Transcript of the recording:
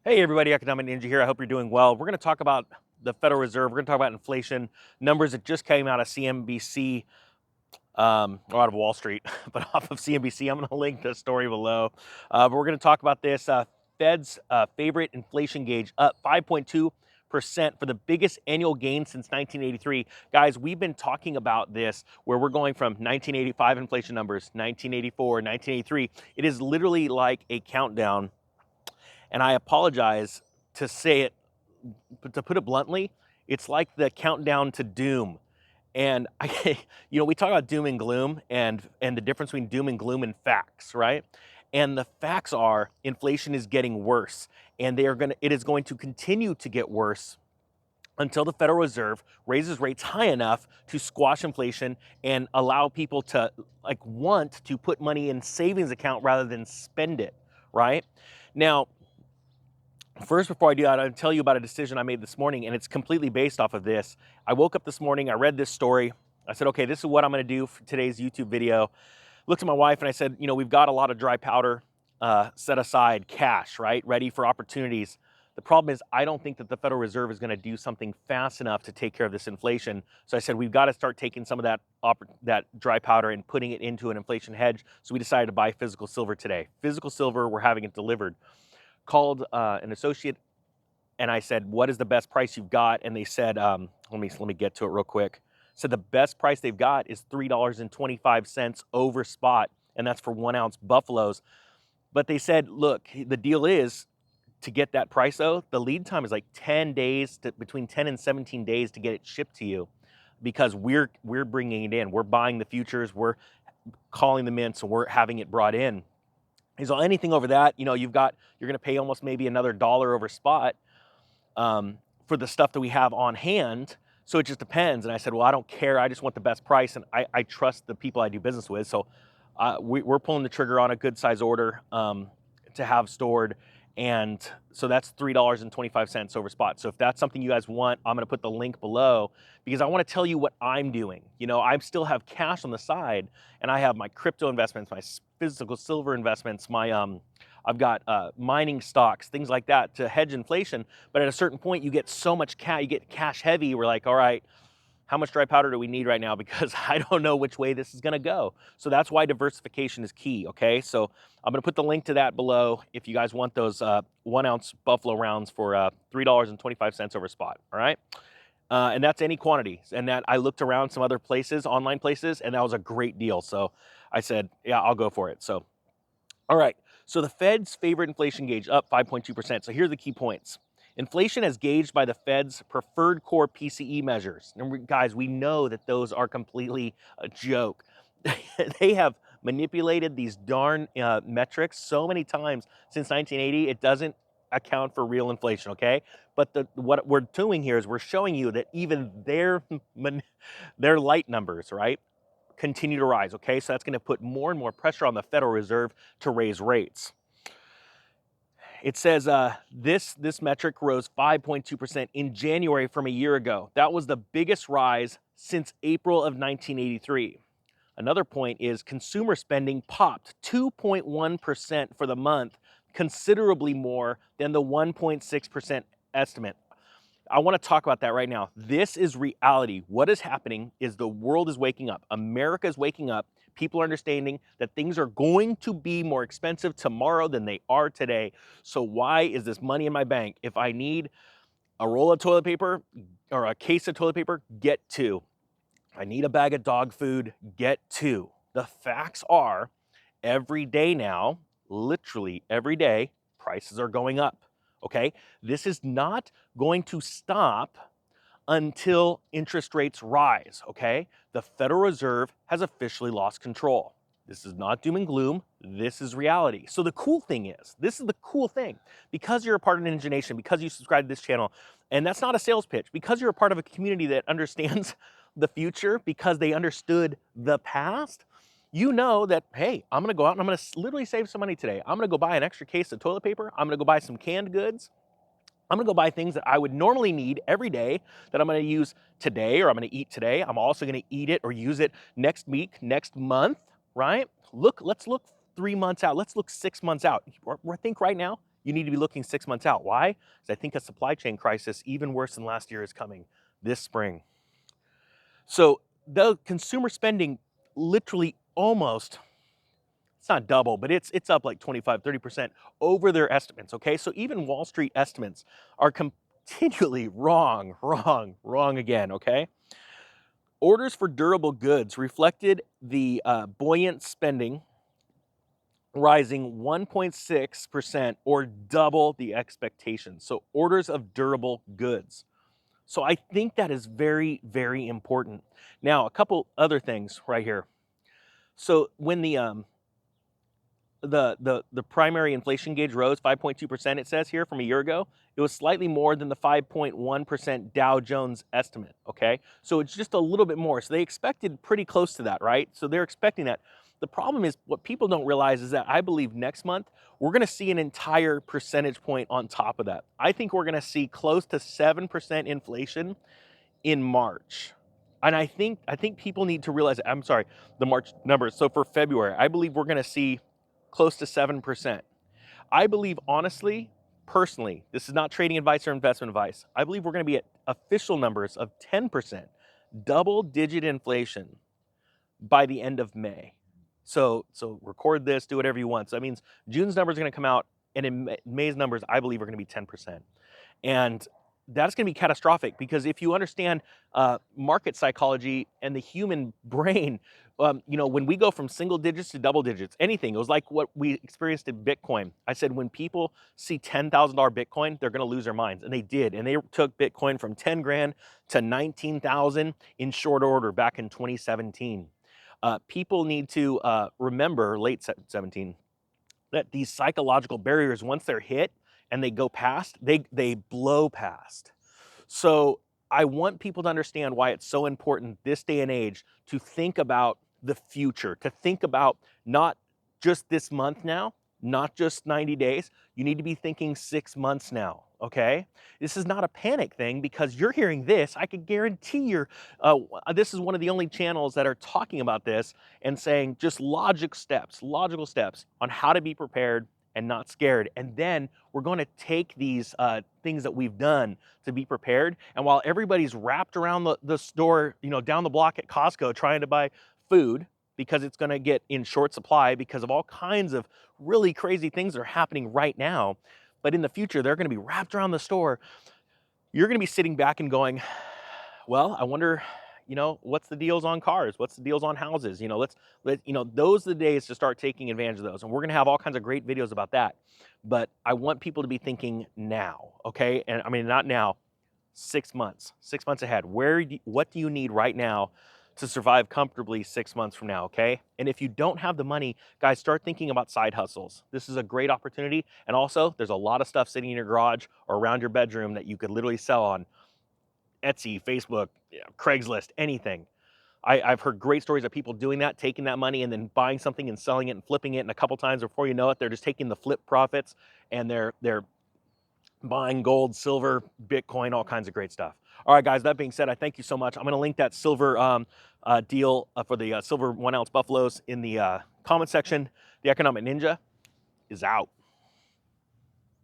Hey everybody, Economic Ninja here. I hope you're doing well. We're going to talk about the Federal Reserve. We're going to talk about inflation numbers that just came out of CNBC, or out of Wall Street, but off of CNBC. I'm going to link the story below. But we're going to talk about this. Fed's favorite inflation gauge up 5.2% for the biggest annual gain since 1983. Guys, we've been talking about this where we're going from 1985 inflation numbers, 1984, 1983. It is literally like a countdown. And I apologize to say it, but to put it bluntly, it's like the countdown to doom. And we talk about doom and gloom and the difference between doom and gloom and facts, right? And the facts are inflation is getting worse, and it is going to continue to get worse until the Federal Reserve raises rates high enough to squash inflation and allow people to want to put money in savings account rather than spend it, right? Now, first, before I do that, I'll tell you about a decision I made this morning, and it's completely based off of this. I woke up this morning, I read this story. I said, okay, this is what I'm going to do for today's YouTube video. Looked at my wife and I said, we've got a lot of dry powder set aside, cash, right, ready for opportunities. The problem is I don't think that the Federal Reserve is going to do something fast enough to take care of this inflation. So I said, we've got to start taking some of that dry powder and putting it into an inflation hedge. So we decided to buy physical silver today. Physical silver, we're having it delivered. Called an associate and I said, what is the best price you've got? And they said, let me get to it real quick. Said the best price they've got is $3.25 over spot, and that's for 1 ounce buffaloes. But they said, look, the deal is to get that price though, the lead time is like 10 days between 10 and 17 days to get it shipped to you, because we're bringing it in. We're buying the futures, we're calling them in, so we're having it brought in. So anything over that, you're going to pay almost maybe another $1 over spot for the stuff that we have on hand. So it just depends. And I said, well, I don't care. I just want the best price. And I trust the people I do business with. So we're pulling the trigger on a good size order to have stored. And so that's $3.25 over spot. So if that's something you guys want, I'm going to put the link below, because I want to tell you what I'm doing. I still have cash on the side, and I have my crypto investments, my physical silver investments, I've got mining stocks, things like that to hedge inflation. But at a certain point, you get so much cash, you get cash heavy. We're like, all right, how much dry powder do we need right now? Because I don't know which way this is going to go. So that's why diversification is key, okay? So I'm going to put the link to that below if you guys want those 1 ounce buffalo rounds for $3.25 over spot, all right? And that's any quantity. And that I looked around some other places, online places, and that was a great deal. So I said, yeah, I'll go for it. So, all right. So the Fed's favorite inflation gauge up 5.2%. So here are the key points. Inflation as gauged by the Fed's preferred core PCE measures. And guys, we know that those are completely a joke. They have manipulated these darn metrics so many times since 1980, it doesn't account for real inflation, okay? But what we're doing here is we're showing you that even their light numbers, right, continue to rise, okay? So that's going to put more and more pressure on the Federal Reserve to raise rates. It says this metric rose 5.2% in January from a year ago. That was the biggest rise since April of 1983. Another point is consumer spending popped 2.1% for the month, considerably more than the 1.6% estimate. I want to talk about that right now. This is reality. What is happening is the world is waking up. America is waking up. People are understanding that things are going to be more expensive tomorrow than they are today. So why is this money in my bank? If I need a roll of toilet paper or a case of toilet paper, get two. If I need a bag of dog food, get two. The facts are every day now, literally every day, prices are going up. Okay, this is not going to stop until interest rates rise, okay? The Federal Reserve has officially lost control. This is not doom and gloom, this is reality. So the cool thing is, this is the cool thing, because you're a part of Ninja Nation, because you subscribe to this channel, and that's not a sales pitch, because you're a part of a community that understands the future, because they understood the past, you know that, hey, I'm gonna go out and I'm gonna literally save some money today. I'm gonna go buy an extra case of toilet paper. I'm gonna go buy some canned goods. I'm gonna go buy things that I would normally need every day that I'm gonna use today, or I'm gonna eat today. I'm also gonna eat it or use it next week, next month, right? Let's look 3 months out. Let's look 6 months out. Think right now, you need to be looking 6 months out. Why? Because I think a supply chain crisis even worse than last year is coming this spring. So the consumer spending literally almost, it's not double, but it's up like 25, 30% over their estimates, okay? So even Wall Street estimates are continually wrong again, okay? Orders for durable goods reflected the buoyant spending, rising 1.6% or double the expectations. So orders of durable goods. So I think that is very, very important. Now, a couple other things right here. So when the primary inflation gauge rose 5.2%, it says here, from a year ago, it was slightly more than the 5.1% Dow Jones estimate, okay? So it's just a little bit more. So they expected pretty close to that, right? So they're expecting that. The problem is, what people don't realize is that I believe next month, we're gonna see an entire percentage point on top of that. I think we're gonna see close to 7% inflation in March. And I think people need to realize, I'm sorry, the March numbers. So for February, I believe we're gonna see close to 7%. I believe, honestly, personally, this is not trading advice or investment advice. I believe we're going to be at official numbers of 10%, double-digit inflation by the end of May. So record this, do whatever you want. So that means June's numbers are going to come out, and in May's numbers, I believe, are going to be 10%. And that's going to be catastrophic, because if you understand market psychology and the human brain, you know, when we go from single digits to double digits, anything, it was like what we experienced in Bitcoin. I said, when people see $10,000 Bitcoin, they're going to lose their minds. And they did. And they took Bitcoin from 10 grand to 19,000 in short order back in 2017. People need to remember, late 17, that these psychological barriers, once they're hit and they go past, they blow past. So I want people to understand why it's so important this day and age to think about the future, to think about not just this month now, not just 90 days. You need to be thinking 6 months now, okay? This is not a panic thing, because you're hearing this. I could guarantee this is one of the only channels that are talking about this and saying just logical steps on how to be prepared and not scared. And then we're going to take these things that we've done to be prepared. And while everybody's wrapped around the store, you know, down the block at Costco trying to buy food, because it's going to get in short supply because of all kinds of really crazy things that are happening right now. But in the future, they're going to be wrapped around the store. You're going to be sitting back and going, well, I wonder, you know, what's the deals on cars? What's the deals on houses? You know, you know, those are the days to start taking advantage of those. And we're going to have all kinds of great videos about that. But I want people to be thinking now, okay? And I mean, not now, 6 months ahead. What do you need right now to survive comfortably 6 months from now, okay? And if you don't have the money, guys, start thinking about side hustles. This is a great opportunity. And also, there's a lot of stuff sitting in your garage or around your bedroom that you could literally sell on Etsy, Facebook, Craigslist, anything. I've heard great stories of people doing that, taking that money and then buying something and selling it and flipping it. And a couple times before you know it, they're just taking the flip profits and they're buying gold, silver, Bitcoin, all kinds of great stuff. All right, guys, that being said, I thank you so much. I'm going to link that silver deal for the silver 1 ounce buffaloes in the comment section. The Economic Ninja is out.